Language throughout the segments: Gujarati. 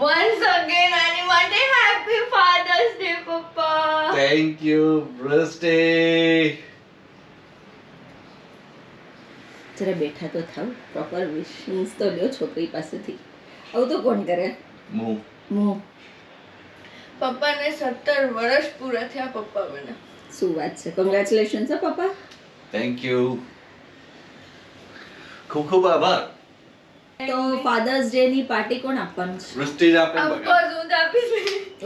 વન્સ અગેન આની માટે હેપી ફાધર્સ ડે પપ્પા. Thank you Vrishti. જરા બેઠા તો થાવ, પ્રોપર વિશિંગ્સ તો લ્યો છોકરી પાસેથી. આવું તો કોણ કરે? મો પપ્પાને 17 વર્ષ પૂરા થયા પપ્પા બને. શું વાત છે, કોંગ્રેચ્યુલેશન્સ હો પપ્પા. Thank you. ખૂબ ખૂબ આભાર. તો ફાધર્સ ડે ની પાર્ટી કોણ આપવાનું છે? વૃષ્ટિ જ આપે. ઓફકોર્સ હું જ આપીશ.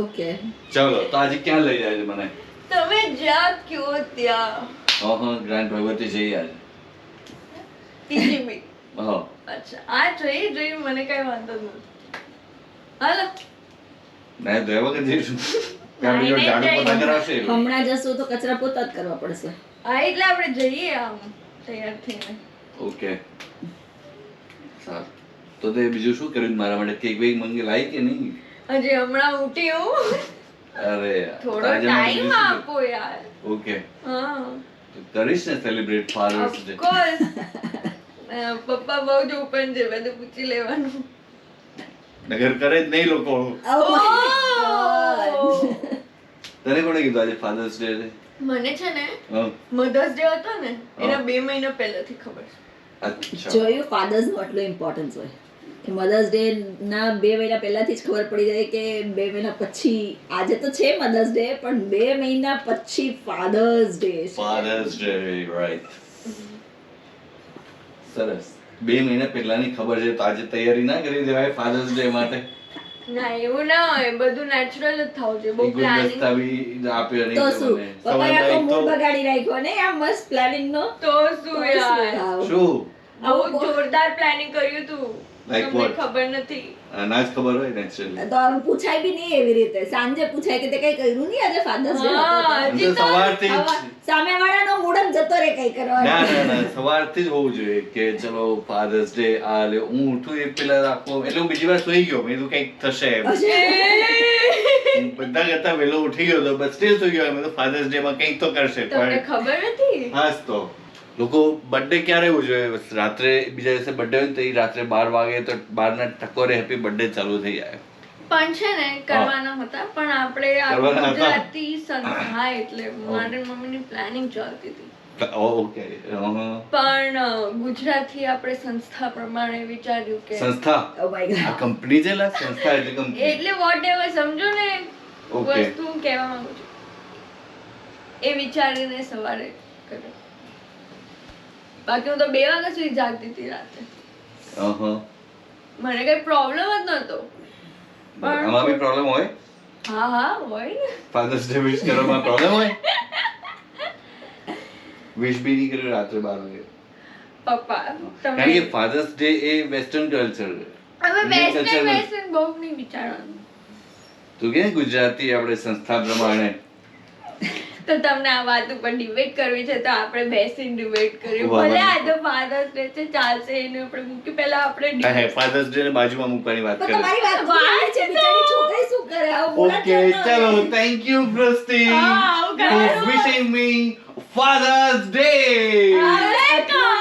ઓકે, ચલો તો આજે ક્યાં લઈ જાય છે મને? તમે જ્યાં કયો ત્યાં. હા ગ્રાન્ડ ભગવતી જઈએ આજે. ત્રીજી મી. હા અચ્છા આ જોઈ મને કઈ વાંધો નથી. હાલો ના તો એવા કે જઈશું. કારણ કે ઝાડુ પોતા કરાવશે. હમણાં જશું તો કચરા પોતા જ કરવા પડશે. હા એટલે આપણે જઈએ આમ તૈયાર થઈને. ઓકે સારું. તો તે બીજું શું કર્યું મારા માટે? કેક વેક મંગી લાવી કે નહીં? હજી હમણાં ઉઠી હું. અરે યાર, થોડો આજે મને ટાઈમ બીજું શું આપો યાર. કર્યું? ઓકે હા તો કરીશ ને સેલિબ્રેટ ફાધર્સ ડે. ઓફકોર્સ. પપ્પા બહુ જ ઓપન છે, બધું પૂછી લેવાનું. નગર કરે જ નહીં લોકો. Oh my God. તને કોણે કીધું આજે ફાધર્સ ડે છે? મને છે ને હા મધર્સ ડે હતો ને એના 2 મહિના પહેલાથી ખબર છે. અચ્છા જોયું ફાધર્સ નું આટલું ઇમ્પોર્ટન્સ હોય કે મધર્સ ડે ના 2 મહિના પહેલાથી જ ખબર પડી જાય કે 2 મહિના પછી, આજે તો છે મધર્સ ડે પણ 2 મહિના પછી ફાધર્સ ડે છે. Father's day right. સરસ. 2 મહિના પહેલાની ખબર છે તો આજે તૈયારી ના કરી દેવાય ફાધર્સ ડે માટે? ના એવું ના હોય, બધું નેચરલ જ થવું જોઈએ. બહુ પ્લાનિંગ દસ્તાવેજ આપ્યો નહીં તો તો શું મને. પપ્પાએ આખો સવારમાં મૂડ એક બગાડી રાખ્યો ને આ મસ્ત પ્લાનિંગ નો. તો શું યાર, તો શું બહુ જોરદાર પ્લાનિંગ કર્યું તું. Like તમને what? ખબર નથી. ના જ ખબર હોય નેચરલી. તો હવે પૂછાય બી નહીં એવી રીતે. સાંજે પૂછાય કે તે કઈ કર્યું નહીં આજે ફાધર્સ ડે હા, હતો હજી તો સવારથી જ તો. સામેવાળાનો મૂડ જ જતો રે કઈ કરવા. ના સવારથી જ હોવું જોઈએ કે ચલો ફાધર્સ ડે આ લે. હું ઉઠું એ પેલા રાખો એટલે હું બીજી વાર સુઈ ગયો. મેં કીધું કંઈક થશે એમ. હું બધા કરતા વહેલો ઉઠી ગયો તો બસ સ્ટીલ સુઈ ગયો. મેં તો ફાધર્સ ડે માં કંઈક તો કરશે. તમને ખબર નથી. હાસ તો લોકો બર્થડે ક્યારે ઉજવે? રાત્રે બીજા દિવસે બર્થડે હોય ને તો એ રાત્રે 12 વાગે તો 12 ના ટકોરે હેપી બર્થડે ચાલુ થઈ જાય. પણ છે ને કરવાના હતા પણ આપણે આ કરવાના હતા? ગુજરાતી સંસ્થા એટલે મારી મમ્મીની પ્લાનિંગ ચાલતી હતી. ઓકે. પણ ગુજરાતી આપણે સંસ્થા પ્રમાણે વિચાર્યું કે સંસ્થા ઓ માય આ ગોડ. કંપની છે લા. સંસ્થા એટલે કંપની. એટલે વોટએવર સમજો ને Okay. વસ્તુ હું કહેવા માંગુ છું એ વિચારીને સવારે કર્યો. બાકી હું તો 2 વાગ્યા સુધી જાગતી હતી રાતે. મને કઈ પ્રોબ્લેમ જ નતો. આમાં બી પ્રોબ્લેમ હોય? હા હોય ને. ફાધર્સ ડે વિશ કરવામાં પ્રોબ્લેમ હોય? વિશ બી નહીં કર્યું રાત્રે 12 વાગે. પપ્પા કારણ તમે કે ફાધર્સ ડે એ વેસ્ટર્ન કલ્ચર છે. હવે Indian culture નથી. વેસ્ટર્ન બહુ નહીં વિચારવાનું. તું કે ગુજરાતી આપણે સંસ્થા પ્રમાણે તો તમને આ વાત ઉપર ડિબેટ કરવી છે તો આપણે બેસીને ડિબેટ કરીએ. વાહ, ભલે વાહ. આ તો ફાધર્સ ડે છે ચાલશે એને આપણે મૂકી પહેલા આપણે debate. ફાધર્સ ડે ને બાજુમાં મૂકવાની વાત પણ કરે. તમારી વાત બરાબર છે. બિચારી છોકરી શું કરે? આવું બોલા ઓકે ચલો થેન્ક યુ વૃષ્ટિ હા, આવું કરવાનું. વિશિંગ મી ફાધર્સ ડે.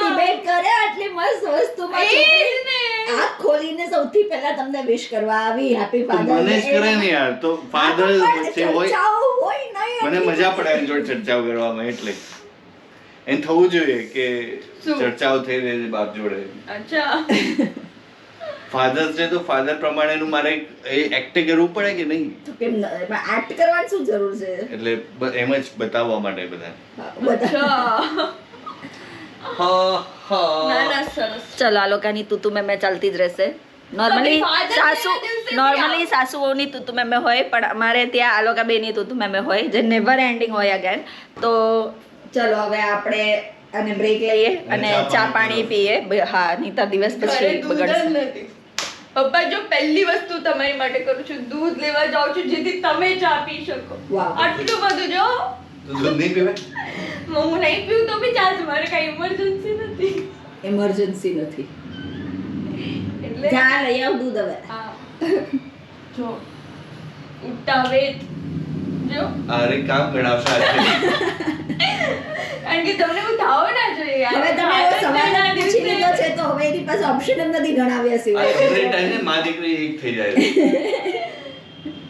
ડિબેટ કરે આટલી મસ્ત વસ્તુમાં એ જ છોકરી ને. આંખ ખોલીને સૌથી પહેલા તમને વિશ કરવા આવી હેપી તો ફાધર્સ મને જ કરે ને યાર. તો ફાધર્સ વચ્ચે હોય મને મજા પડે એની જોડે ચર્ચાઓ કરવામાં. એટલે એને થવું જોઈએ કે શું? ચર્ચાઓ થઈ રહી છે બાપ જોડે. અચ્છા ફાધર્સ ડે તો ફાધર પ્રમાણેનું મારે એક્ટ કરવું પડે કે નહીં? તો કેમ એક્ટ કરવાની શું જરૂર છે? એટલે એમ જ બતાવવા માટે બધા. બધા અચ્છા ના ના સરસ. ચલો આ લોકોની તુતુ મેં ચાલતી જ રહેશે. નોર્મલી Father Day સાસુ ના દિવસે નોર્મલી બી સાસુઓની તુતુ મેં હોય પણ અમારે ત્યાં આ લોકો બેની તુતુ મેં હોય જે નેવર એન્ડિંગ હોય અગેન. તો ચલો હવે આપણે અને બ્રેક લઈએ અને ચા પાણી પીએ. હા નહીતર દિવસ ઘરે પછી દૂધ જ બગડશે. નથી. પપ્પા જો પહેલી વસ્તુ તમારી માટે કરું છું દૂધ લેવા જાઉં છું જેથી તમે ચા પી શકો. વાહ. આટલું બધું જો તો દૂધ નહીં પીવે? હું નહીં પીવું તો બી ચાલશે મારે કઈ ઇમરજન્સી નથી. ઇમરજન્સી નથી. એટલે જા લઈ આવ દૂધ હવે. હા. જો ઉઠાવે જો અરે કામ ગણાવશે આજે. કારણ કે તમને એવું થાવ ના જોઈએ યાર. હવે તમે એવો સવાલ ના જ પૂછી દિવસે- લીધો છે તો હવે એની પાસે ઓપ્શન જ નથી ગણાવ્યા આ સિવાય favorite time ને માં દીકરી એક થઈ જાય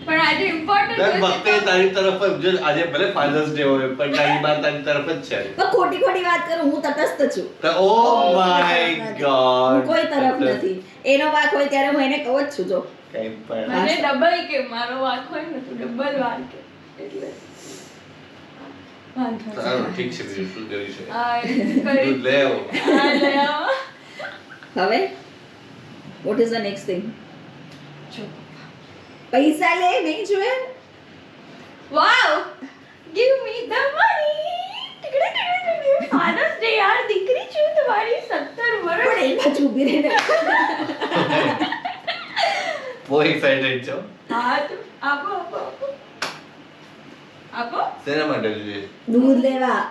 પણ આજે ઇમ્પોર્ટન્ટ દર વખતે તારી તરફ જ, જો આજે ભલે ફાધર્સ ડે હોય પણ તારી બા તારી તરફ જ છે. પણ ખોટી ખોટી વાત કરું હું તટસ્થ છું ઓ માય હું ગોડ, કોઈ તરફ નથી એનો વાક હોય ત્યારે હું એને કહું જ છું જો કઈ પણ મને ડબલ કે મારો વાંક હોય ને તો ડબલ વાંક કે એટલે વાંધો નહીં. સારું ઠીક છે બીજું શું કરી છે આ કરી દૂધ લે આવો. આ લઈ આવો. હવે what is the next thing જો. પૈસા લે નહીં જોયે wow give me the money. Father's Day યાર દીકરી છું તમારી 17 પણ વર્ષ. એ બાજુ ઊભી રહીને બહુ excited છો. હા તો આપો આપો આપો આપો. શેના માટે જોઈએ? દૂધ લેવા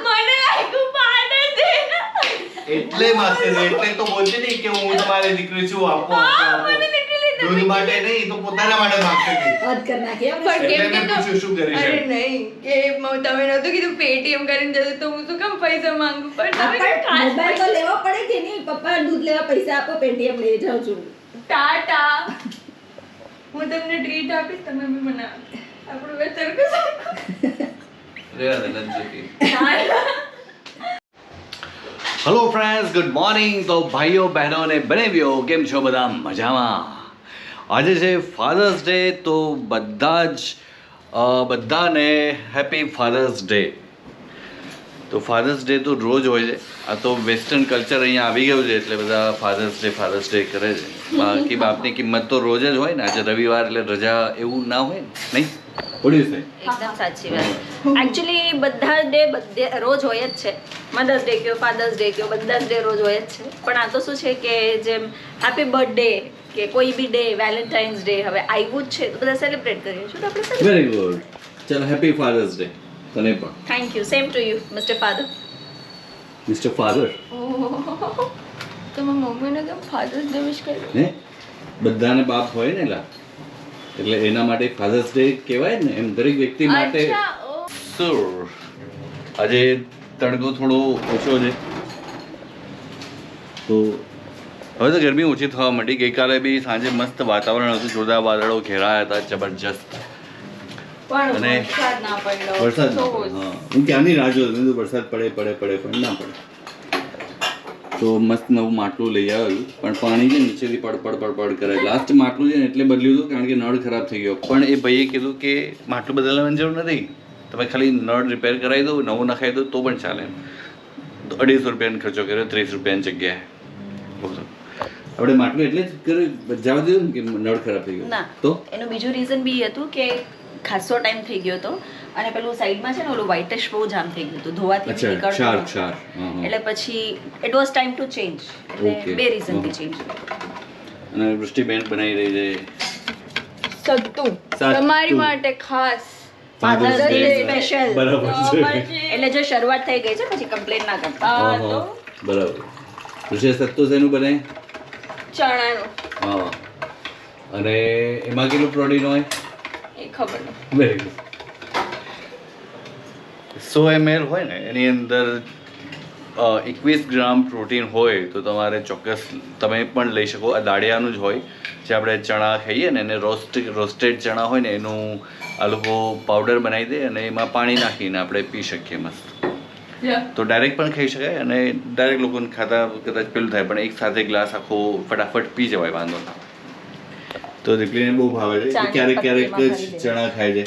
મને લાગ્યું ફાધર્સ ડે એટલે માગશે છે, એટલે તો બોલતી નહીં કે હું તમારી દીકરી છું, આપો આપો, આપો. મને literally તમે દૂધ માટે નહીં, એ તો પોતાના માટે માગતી હતી. હદ કરી નાખી એમ પણ એટલે કેમ કે મેં પૂછ્યું શું કરી છે? અરે નહીં કે તમે નહોતું કીધું પેટીએમ કરીને જતો તો હું શું કામ પૈસા માંગુ પણ તમે કંઈ ખાસ મોબાઈલ તો લેવો પડે કે નહીં પપ્પા દૂધ લેવા પૈસા આપો પેટીએમ લઈ જાઉં છું ટાટા હું તમને ટ્રીટ આપીશ તમે બી મને આપો. આપણું બે સરખું રહેવા દે, નથી જોતી. સરખું. Hello friends, good morning. તો ભાઈઓ બહેનો અને બનેવીઓ, કેમ છો બધા? મજામાં. આજે છે ફાધર્સ ડે, તો બધાને હેપી ફાધર્સ ડે. તો ફાધર્સ ડે તો રોજ હોય છે, આ તો વેસ્ટર્ન કલ્ચર અહીંયા આવી ગયું છે એટલે બધા ફાધર્સ ડે કરે છે. બાકી બાપની કિંમત તો રોજ જ હોય ને. આજે રવિવાર એટલે રજા એવું ના હોય ને, નહીં? What do you say? એકદમ સાચી વાત એકચ્યુઅલી બધા ડે રોજ હોય જ છે મધર્સ ડે કયો ફાધર્સ ડે કયો બધા ડે રોજ હોય જ છે પણ આ તો શું છે કે જેમ હેપી બર્થડે કે કોઈ બી ડે વેલેન્ટાઇન્સ ડે હવે આવ્યું જ છે તો બધા સેલિબ્રેટ કરીએ છીએ તો આપણે વેરી ગુડ. ચલો હેપી ફાધર્સ ડે તને પણ. Thank you same to you mister father mister father oh. તો મારી મમ્મીને કેમ ફાધર્સ ડે વિશ કર્યો? હે બધાને બાપ હોય ને લા, એટલે એના માટે ફાધર્સ ડે કહેવાય ને, એમ દરેક વ્યક્તિ માટે. અચ્છા ઓહ. શું આજે તડકો થોડો ઓછો છે તો હવે તો ગરમી ઓછી થવા માંડી. ગઈકાલે બી સાંજે મસ્ત વાતાવરણ હતું, જોરદાર વાદળો ઘેરાયા હતા, જબરજસ્ત. પણ અને વરસાદ ના પડ્યો. વરસાદ તો હા, હું ક્યાંની રાહ જોતો હતો, વરસાદ પડે પણ ના પડે. તો મસ્ત નવું માટલું લઈ આવ્યું, પણ પાણી છે નીચેથી પડ કરે. લાસ્ટ માટલું છે ને એટલે બદલ્યું હતું કારણ કે નળ ખરાબ થઈ ગયો. પણ એ ભાઈએ કીધું કે માટલું બદલવાની જરૂર નથી, તમે ખાલી નળ રિપેર કરાવી દો, નવું નખાવી દો તો પણ ચાલે. તો 250 રૂપિયાનો ખર્ચો કર્યો 30 રૂપિયાની જગ્યાએ. આપણે માટલું એટલે જ કર્યું જવા દીધું ને કે નળ ખરાબ થઈ ગયો ના તો એનું બીજું રીઝન બી હતું કે ખાસો ટાઈમ થઈ ગયો હતો અને પેલું સાઈડમાં છે ને ઓલું વ્હાઇટિશ બહુ જામ થઈ ગયું હતું ધોવાથી બી અચ્છા નીકળતું નહોતું. ક્ષાર હા હા. એટલે પછી it was time to change Okay. એટલે બે રીઝનથી ચેન્જ અને વૃષ્ટિબેન બનાવી રહી છે સત્તુ સત્તુ. તમારી માટે ખાસ Father's Father's Day Day. special. બરાબર તો છે. પછી એટલે જો શરૂઆત થઈ ગઈ છે પછી કમ્પ્લેન ના કરતા આ હા, તો હા. બરાબર. ઋષિ સત્તુ શેનું બને? ચણાનું હા. અને એમાં કેટલું પ્રોટીન હોય? એ ખબર નહીં. Very good. 100 ml હોય ને એની અંદર 21 ગ્રામ પ્રોટીન હોય તો તમારે ચોક્કસ તમે પણ લઈ શકો. આ દાળિયાનું જ હોય જે આપણે ચણા ખાઈએ ને એને રોસ્ટેડ ચણા હોય ને એનું આ લોકો પાવડર બનાવી દે અને એમાં પાણી નાખીને આપણે પી શકીએ મસ્ત. લ્યો. તો ડાયરેક્ટ પણ ખાઈ શકાય અને ડાયરેક્ટ લોકોને ખાતા કદાચ પેલું થાય પણ એક સાથે ગ્લાસ આખો ફટાફટ પી જવાય, વાંધો ના. તો દીકરીને બહુ ભાવે છે, ચાની ક્યારેક ક્યારેક પત્તીમાં જ ભરી દે. ચણા ખાય છે.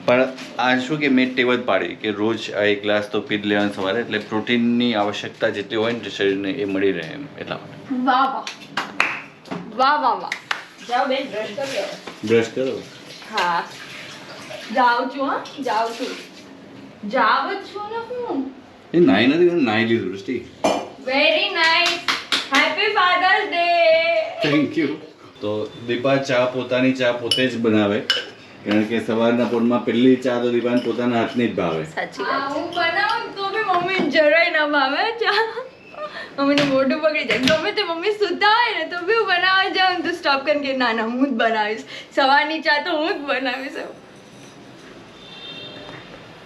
પણ આ શું કે મેં ટેવ જ પાડી કે રોજ આ એક ગ્લાસ તો પી જ લેવાનું સવારે, એટલે પ્રોટીનની આવશ્યકતા જેટલી હોય ને શરીરને એ મળી રહે એમ એટલા માટે. વાહ વાહ વાહ વાહ વાહ. જાઓ બેન બ્રશ કરી લો બ્રશ કરો. હા જાઉં છું. હા જાઉં છું. જાવ જ છું ને હું. એ નાઈ નથી, નાઈ લીધું Vrishti. Very nice. Happy fathers day. Thank you. તો દીપા ચા પોતાની ચા પોતે જ બનાવે કારણ કે સવારના પોરમાં પહેલી ચા તો દીપાને પોતાના હાથની જ ભાવે. સાચી આ વાત હું બનાવું તો બી મમ્મી જરાય ના ભાવે ચા. મમ્મીનું મોઢું પકડી જાય. ગમે તે મમ્મી સુતા હોય ને તો બી હું બનાવવા જાઉં ને તો સ્ટોપ કરીને કે ના ના હું જ બનાવીશ. સવારની ચા તો હું જ બનાવીશ.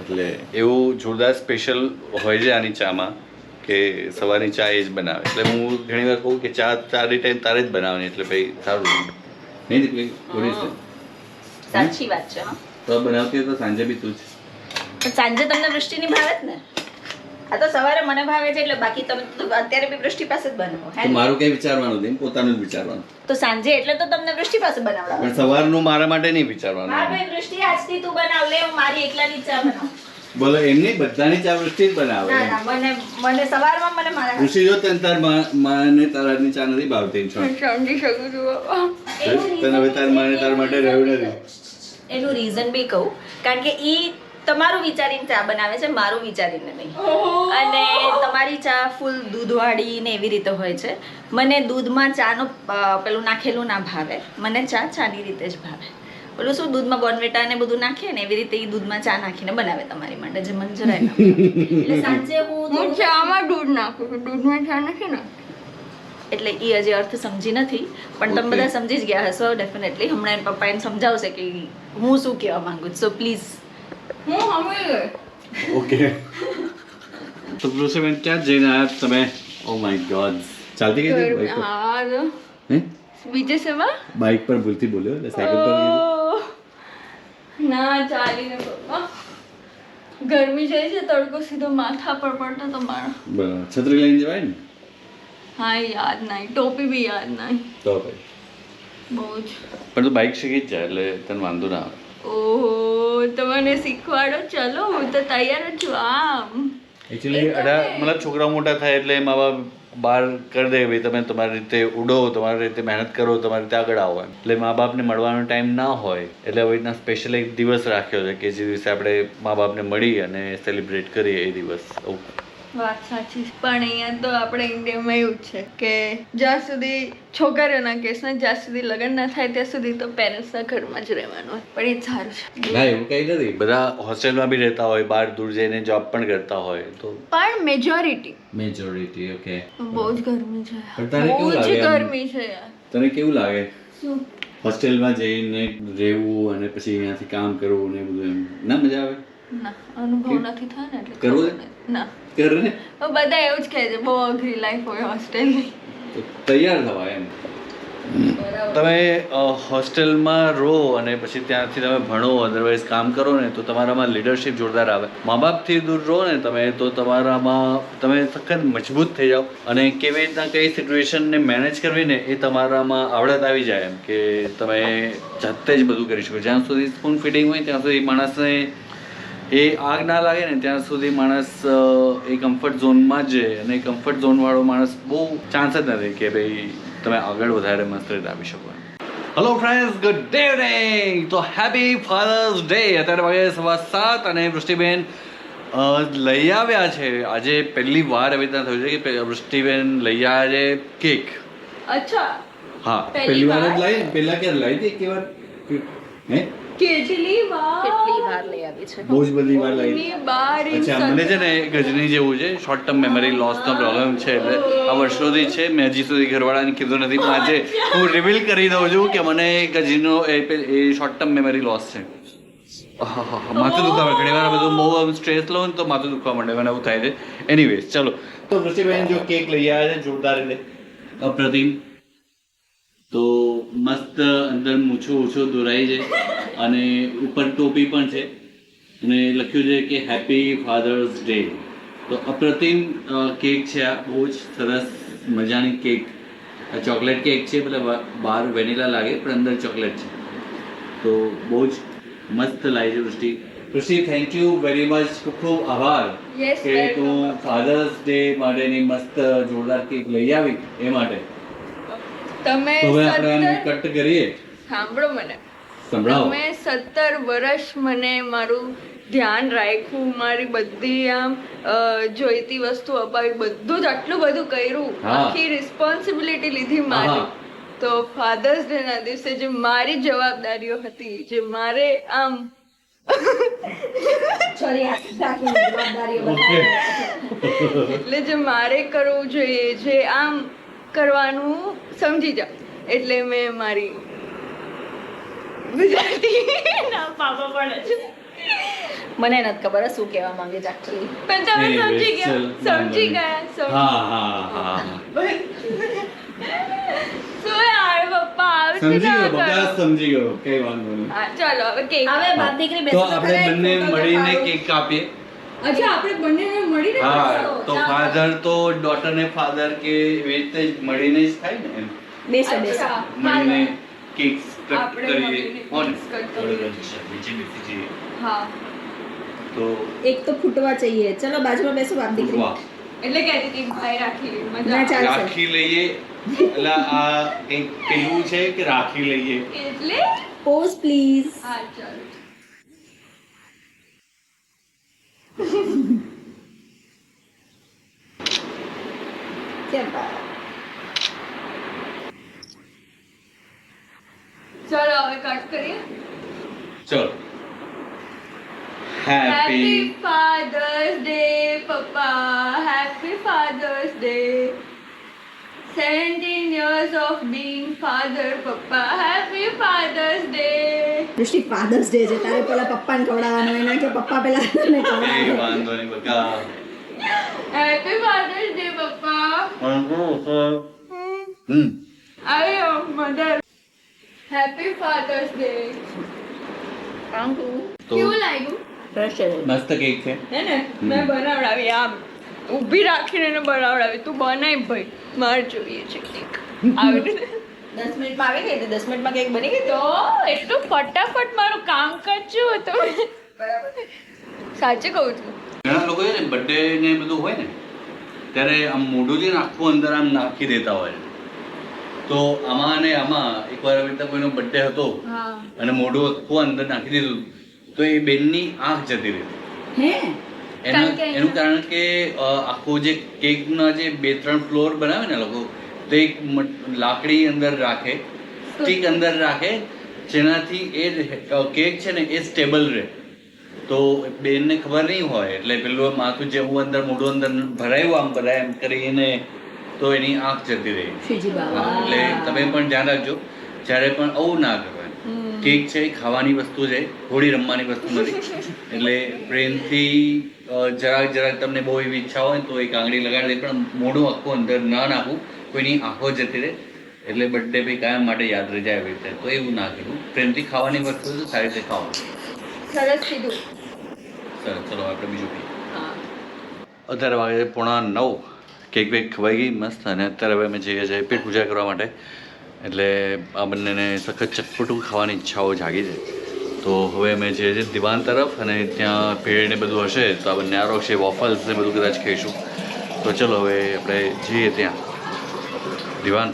એટલે એવું જોરદાર સ્પેશિયલ હોય છે આની ચામાં કે સવારની ચા એ જ બનાવે. એટલે હું ઘણી વાર કહું કે ચા તારી ટાઈમ તારે જ બનાવવાની, એટલે ભાઈ સારું નહીં દીકરી બોલી છે. સાચી વાત છે. હા, તો બનાવતી હોય તો સાંજે બી તું જ. પણ સાંજે તમને વૃષ્ટિની ભાવે જ ને. આ તો સવારે મને ભાવે છે, એટલે બાકી તમે તો અત્યારે બી વૃષ્ટિ પાસે જ બનાવો. તો મારું કઈ વિચારવાનું નહીં, પોતાનું જ વિચારવાનું. તો સાંજે એટલે તો તમને વૃષ્ટિ પાસે બનાવડાવું. પણ સવારનું મારા માટે નહીં વિચારવાનું. હા ભાઈ વૃષ્ટિ, આજથી તું બનાવ લે, હું મારી એકલાની ચા બનાવું. બોલો એમ નહીં, બધાની ચા વૃષ્ટિ જ બનાવે. ના ના, મને સવારમાં મને મારા વૃષ્ટિ જો તને તાર માને તારાની ચા નથી ભાવતી છો, સમજી શકું છું બાપા. તને હવે તાર માને તાર માટે રહ્યું નથી. એનું રીઝન બી કહું, કારણ કે ઈ તમારું વિચારીને ચા બનાવે છે, મારું વિચારીને નહીં. અને તમારી ચા ફૂલ દૂધવાળી ને એવી રીતે હોય છે. મને દૂધમાં ચાનો પેલું નાખેલું ના ભાવે, મને ચા ચાની રીતે જ ભાવે. પેલું શું દૂધમાં બોર્નવિટા ને બધું નાખીએ ને એવી રીતે ઈ દૂધમાં ચા નાખીને બનાવે તમારી માટે, જે મને જરાય ના ભાવે. એટલે સાંજે હું ચામાં દૂધ નાખું છું, દૂધમાં ચા નથી નાખતી. એટલે ઈ હજી અર્થ સમજી નથી, પણ તમે બધા સમજી જ ગયા હશો ડેફિનેટલી. હમણાં એના પપ્પા એને સમજાવશે કે હું શું કહેવા માંગુ છું. So please. હું સમજી ગઈ. ઓકે. તો વૃષભબેન ક્યાં જઈને આવ્યા તમે? ઓ માય ગોડ, ચાલતી ગઈ હતી બાઈક પર? હા તો હે બીજે સેવા બાઈક પર ભૂલથી બોલ્યો એટલે સાયકલ પર ગઈ? ના ચાલીને પપ્પા, ગરમી જાય છે, તડકો સીધો માથા પર પડતો તો મારો. બરાબર, છત્રી લઈને જવાય ને? હા યાદ નહીં, ટોપી બી યાદ નહીં. તો ભાઈ બહુ જ. પણ તું બાઈક શીખી જ જાય એટલે તને વાંધો ના આવે. ઓહો, તો મને શીખવાડો, ચલો હું તો તૈયાર જ છું. આમ એકચ્યુઅલી મતલબ છોકરાઓ મોટા થાય એટલે મા બાપ બહાર કરી દે, ભાઈ તમે તમારી રીતે ઉડો, તમારી રીતે મહેનત કરો, તમારી રીતે આગળ આવો એમ. એટલે મા બાપને મળવાનો ટાઈમ ના હોય એટલે આવી રીતના સ્પેશિયલ એક દિવસ રાખ્યો છે કે જે દિવસે આપણે મા બાપને મળી અને સેલિબ્રેટ કરીએ એ દિવસ. વાત સાચી છે. પણ અહીંયા તો આપણે ઇન્ડિયામાં એવું છે કે જ્યાં સુધી છોકરીઓના કેસમાં જ્યાં સુધી લગ્ન ના થાય ત્યાં સુધી તો પેરેન્ટ્સના ઘરમાં જ રહેવાનું હોય. પણ એ જ સારું છે. ના એવું કંઈ નથી, બધા હોસ્ટેલમાં બી રહેતા હોય, બહાર દૂર જઈને જોબ પણ કરતા હોય તો. પણ મેજોરિટી ઓકે. બહુ જ ગરમી છે, પણ તને બહુ કેવું જ લાગે આમ? ગરમી છે યાર. તને કેવું લાગે શું હોસ્ટેલમાં જઈને રહેવું અને પછી અહીંયાથી કામ કરવું ને બધું, એમ ના મજા આવે? ના, અનુભવ નથી થયો ને એટલે કરવું ખબર નથી. ના, કર ને બધા એવું જ કહે છે બહુ અઘરી લાઈફ હોય હોસ્ટેલની. તો તૈયાર થવા એમ. તમે હોસ્ટેલમાં રહો અને પછી ત્યાંથી તમે ભણો, અધરવાઇઝ કામ કરો ને તો તમારામાં લીડરશિપ જોરદાર આવે. મા બાપથી દૂર રહો ને તમે તો તમારામાં તમે સખત મજબૂત થઈ જાઓ અને કેવી રીતના કઈ સિચ્યુએશનને મેનેજ કરવી ને એ તમારામાં આવડત આવી જાય એમ કે તમે જાતે જ બધું કરી શકો. જ્યાં સુધી સ્પૂન ફીડિંગ હોય ત્યાં સુધી માણસને એ આગ ના લાગે ને ત્યાં સુધી માણસ એ કમ્ફર્ટ ઝોનમાં જ છે, અને કમ્ફર્ટ ઝોનવાળો માણસ બહુ ચાન્સ જ નથી કે ભાઈ તમે આગળ વધારે મસ્ત રીતે આવી શકો. Hello friends, good evening. તો હેપી ફાધર્સ ડે. અત્યારે વાગે 7:15 અને વૃષ્ટિબેન લઈ આવ્યા છે. આજે પહેલી વાર એવી રીતના થયું છે કે વૃષ્ટિબેન લઈ આવ્યા છે કેક. અચ્છા, હા પહેલી વાર જ લાવી. પહેલા ક્યારે લાવી હતી? એક વાર હે કેટલી વાર લઈ આવી છે. બહુ જ બધી વાર લાવી. કેટલી વાર. અચ્છા, મને છે ને ગજની જેવું છે, શોર્ટ ટર્મ મેમરી લોસનો પ્રોબ્લેમ છે, એટલે આ વર્ષોથી છે. મેં હજી સુધી ઘરવાળાને કીધું નથી, પણ આજે હું રિવીલ કરી દઉં છું કે મને ગજનો એ શોર્ટ ટર્મ મેમરી લોસ છે. માથું દુખાવે ઘણી વાર, બધું બહુ સ્ટ્રેસ લઉં ને તો માથું દુખવા માંડે, મને એવું થાય છે. એનીવેઝ ચલો, તો વૃષ્ટિબેન જો કેક લઈ આવ્યા છે જોરદાર રીતે અપ્રતિમ. તો મસ્ત અંદર મૂછો ઓછો દોરાઈ છે અને ઉપર ટોપી પણ છે અને લખ્યું છે કે હેપી ફાધર્સ ડે. તો અપ્રતિમ કેક છે આ, બહુ જ સરસ મજાની કેક. ચોકલેટ કેક છે, એટલે બહાર વેનીલા લાગે પણ અંદર ચોકલેટ છે. તો બહુ જ મસ્ત લાગે છે વૃષ્ટિ. વૃષ્ટિ, થેન્ક યુ વેરી મચ, ખૂબ ખૂબ આભાર કે તું ફાધર્સ ડે માટેની મસ્ત જોરદાર કેક લઈ આવી એ માટે. તમે હવે આપણે કટ કરીએ. સાંભળો મને. સંભળાવો. તમે 17 વર્ષ મને મારું ધ્યાન રાખ્યું, મારી બધી આમ જોઈતી વસ્તુ અપાવી, બધું જ આટલું બધું કર્યું, આખી રિસ્પોન્સિબિલિટી લીધી મારી. તો ફાધર્સ ડે ના દિવસે જે મારી જવાબદારીઓ હતી, જે મારે આમ એટલે જે મારે કરવું જોઈએ, જે આમ કરવાનું સમજી જાઓ, એટલે મેં મારી ગુજરાતી ના પાપા પડે છે મને નથી ખબર શું કહેવા માંગે છે actually. પણ તમે Anyways, સમજી ગયા ચલ, સમજી વાંધો ગયા હા શું યાર પપ્પા આવી સમજી રીતે ગયો ના બકા કરો. સમજી ગયો કઈ વાંધો નહીં હા ચાલો હવે કેક હવે બાપ દીકરી તો બેસો આપણે ખરા, બંને photo તો મળીને પાડો. કેક કાપીએ અચ્છા આપણે બંનેને મળીને હા કરશો? તો ફાધર તો ડોટર ને ફાધર કે એવી રીતે જ મળીને જ થાય ને એમ બેસો બેસો અચ્છા, મળીને હાલો. કેક કટ આપણે કરીએ મળીને કોણ cakes cut કરીએ. નીચે બેસી જઈએ હા તો એક તો ફૂટવા चाहिए ચલો બાજુમાં બેસો બાપ દીકરી વાહ એટલે કહેતી હતી ભાઈ રાખી ના, મજા ચાલશે. રાખી લઈએ એટલે આ એક પેલું છે કે રાખી લઈએ એટલે પોઝ પ્લીઝ હા ચાલો ચાલો હવે કટ કરીએ ચલો હેપી હેપી ફાધર્સ ડે પપ્પા happy fathers day 17 years of being father પપ્પા happy fathers day Drishti father's day છે તારે પેલા પપ્પાને ખવડાવવાનો એના કે પપ્પા પેલા તને એ ખવડાવે વાંધો નહીં બકા હેપી ફાધર્સ ડે પપ્પા આઈ મધર હેપી ફાધર્સ ડે તો કેવું લાગ્યું મસ્ત કેક છે હે ને મેં બનાવડાવી આમ ઊભી રાખીને એને બનાવડાવી તું બનાય ભાઈ મારે જોઈએ છે કેક આવી રીતે 10 મિનિટમાં આવી ગઈ હતી 10 મિનિટમાં કેક બની ગઈ તો એટલું ફટાફટ મારું કામ કરજો તમે સાચે કહું છું ઘણા લોકો છે ને બર્થડે ને બધું હોય ને ત્યારે આમ મોઢું છે ને આખું અંદર આમ નાખી દેતા હોય તો આમાં અને આમાં એકવાર આવી રીતે કોઈનો બર્થડે હતો હા અને મોઢું આખું અંદર નાખી દીધું તો એ બેનની આંખ જતી રહી હે એનું કારણ કે આખું જે કેકના જે 2-3 ફ્લોર બનાવે ને લોકો તો એક લાકડી અંદર રાખે સ્ટીક અંદર રાખે જેનાથી એ કેક છે ને એ સ્ટેબલ રહે તો બેનને ખબર નહીં હોય એટલે પેલું માથું જેવું અંદર મોઢું અંદર ભરાયું આમ ભરાય એમ કરીને તો એની આંખ જતી રહી શ્રીજી બાબા હા, એટલે તમે પણ ધ્યાન રાખજો જ્યારે પણ આવું ના કરવાય કેક છે એ ખાવાની વસ્તુ છે હોળી રમવાની વસ્તુ નથી એટલે પ્રેમથી જરાક તમને બહુ એવી ઈચ્છા હોય તો એક આંગળી લગાડી દે પણ મોઢું આખું અંદર ના નાખવું કોઈની આંખો જતી રહે એટલે બર્થડે બી કાયમ માટે યાદ રહી જાય એવી રીતે તો એવું ના કરવું પ્રેમથી ખાવાની વસ્તુ તો સારી રીતે ખાઓ સરસ કીધું સરસ ચલો આપણે બીજું કહીએ હા અત્યારે વાગે 8:45 કેક વેક ખવાઈ ગઈ મસ્ત અને અત્યારે હવે અમે જઈએ છીએ પેટ પૂજા કરવા માટે એટલે આ બંનેને સખત ચટપટું ખાવાની ઈચ્છાઓ જાગી છે તો હવે અમે જઈએ છીએ દિવાન તરફ અને ત્યાં ભેળ ને બધું હશે તો આ બંને આરોગશે વોફલ્સ ને બધું કદાચ ખાઈશું તો ચલો હવે આપણે જઈએ ત્યાં દિવાન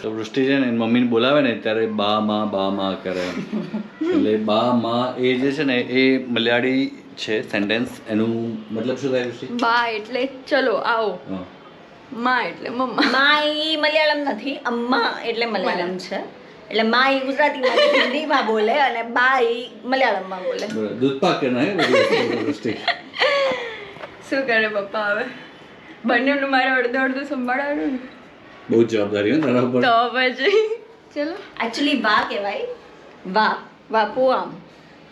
તો વૃષ્ટિ છે ને એની મમ્મીને બોલાવે ને ત્યારે બા માં કરે એટલે બા માં એ જે છે ને એ મલયાળી છે સેન્ટેન્સ એનું મતલબ શું થાય વૃષ્ટિ બા એટલે ચલો આવો હા માં એટલે મમ્મા મા ઈ મલયાલમ નથી અમ્મા એટલે મલયાલમ છે એટલે મા ઈ ગુજરાતીમાં હિન્દીમાં બોલે અને બા ઈ મલયાલમમાં બોલે બરાબર દૂધ પાક કે ના વૃષ્ટિ શું કરે પપ્પા હવે બંનેનું મારે અડધું સંભાળવાનું ને બહુ જ જવાબદારી હોય તારા ઉપર તો પછી ચલો એકચ્યુઅલી વા કહેવાય વા પોઆમ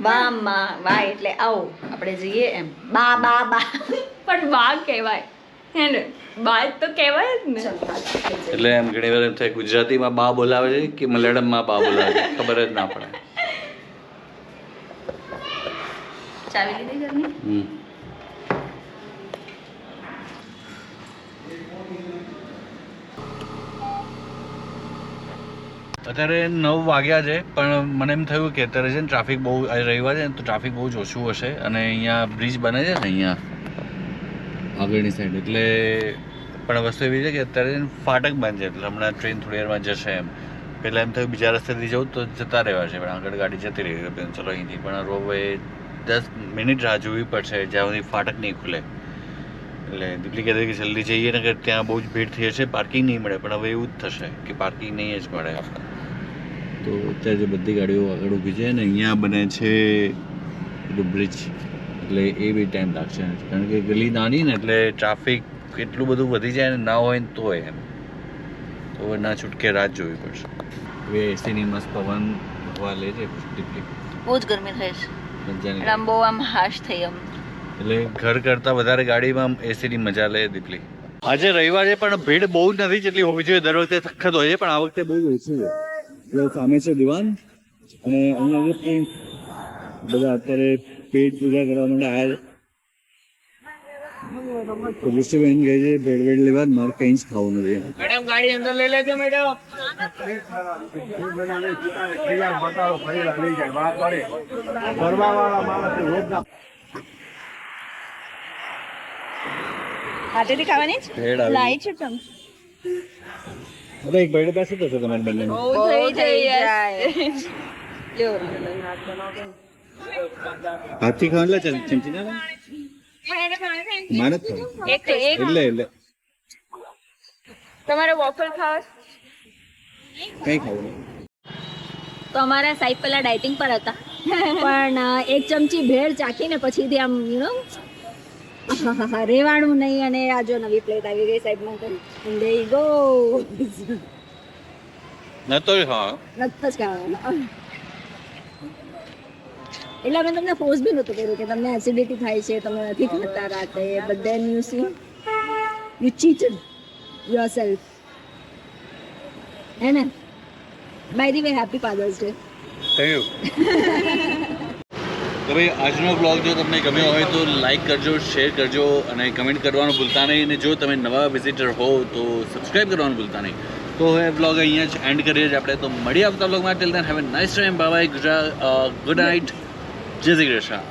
વા માં વા એટલે આવો આપણે જઈએ એમ બા બા બા પણ બા કહેવાય હે ને બા તો કહેવાય જ ને ચલો હાલો, આપણે જઈએ. એટલે એમ ઘણી વાર એમ થાય ગુજરાતીમાં બા બોલાવે છે કે મલયાળમમાં બા બોલાવે છે ખબર જ ના પડે ચાવી લીધી ઘરની હમ. અત્યારે 9 વાગ્યા છે પણ મને એમ થયું કે અત્યારે છે ને ટ્રાફિક બહુ રવિવાર છે ને તો ટ્રાફિક બહુ જ ઓછું હશે અને અહીંયા બ્રિજ બને છે ને અહીંયા આગળની સાઈડ એટલે પણ વસ્તુ એવી છે કે અત્યારે છે ને ફાટક બંધ છે એટલે હમણાં ટ્રેન થોડી વારમાં જશે એમ પહેલાં એમ થયું બીજા રસ્તેથી જવું તો જતા રહેવા છે પણ આગળ ગાડી જતી રહી બેન ચલો અહીંથી પણ હવે 10 મિનિટ રાહ જોવી પડશે જ્યાં સુધી ફાટક નહીં ખુલે એટલે દીપલી કહેતી કે જલ્દી જઈએ ને કે ત્યાં બહુ જ ભીડ થઈ હશે પાર્કિંગ નહીં મળે પણ હવે એવું જ થશે કે પાર્કિંગ નહીં જ મળે તો અત્યારે જે બધી ગાડીઓ આગળ ઊભી છે ને અહીંયા બને છે પેલું બ્રિજ એટલે એ બી ટાઈમ લાગશે કારણ કે ગલી નાની ને એટલે ટ્રાફિક એટલું બધું વધી જાય ને ના હોય ને તોય એમ તો હવે ના છૂટકે રાત જોવી પડશે હવે એસીની મસ્ત પવન હવા લે છે દીપલી બહુ જ ગરમી થાય છે મજાની આમ બહુ આમ હાશ થઈ આમ એટલે ઘર કરતા વધારે ગાડીમાં એસીની મજા લે દીપલી. આજે રવિવારે પણ ભીડ બહુ જ નથી જેટલી હોવી જોઈએ. દર વખતે સખત હોય છે પણ આ વખતે બહુ ઓછી છે. એટલે સામે છે દીવાન અને અહીંયા પણ બધા અત્યારે પેટ પૂજા કરવા માટે આવ્યા છે. ઋષિબેન કહે છે ભેળ ભેળ લેવા મારે કંઈ જ ખાવું નથી. મેડમ ગાડી અંદર લઈ લેજો મેડમ. હાથેથી ખાવાની જ ભેળ આવી લાઈ છે તમ એટલે એક ભેળ બેસી જશે તમારે બંને. બહુ થઈ જાય લ્યો હાથથી ખાવા એટલે ચમચી ના મારે જ ખાવું. એક એટલે તમારે વોફલ ખાવા કંઈ ખાવું નહીં. તો અમારા સાહેબ પેલા ડાયટિંગ પર હતા પણ એક ચમચી ભેળ ચાખીને પછીથી આમ યુ નો રેવાણું નહીં. અને આ જો નવી પ્લેટ આવી ગઈ સાહેબ માં કરી ગો નતો હા નથી જ ખાવાનું. એટલે અમે તમને ફોર્સ બી નહોતું કર્યું કે તમને એસિડિટી થાય છે તમે નથી ખાતા રાતે. But then you see you cheated yourself હે ને. By the way happy fathers day. Thank you. તો ભાઈ આજનો બ્લોગ જો તમને ગમ્યો હોય તો લાઈક કરજો, શેર કરજો અને કમેન્ટ કરવાનું ભૂલતા નહીં. અને જો તમે નવા વિઝિટર હો તો સબસ્ક્રાઈબ કરવાનું ભૂલતા નહીં. તો હવે બ્લોગ અહીંયા જ એન્ડ કરીએ છીએ આપણે. તો મળીએ આવતા બ્લોગમાં. Till then have a nice time. Bye bye. Good night. જય શ્રી કૃષ્ણ.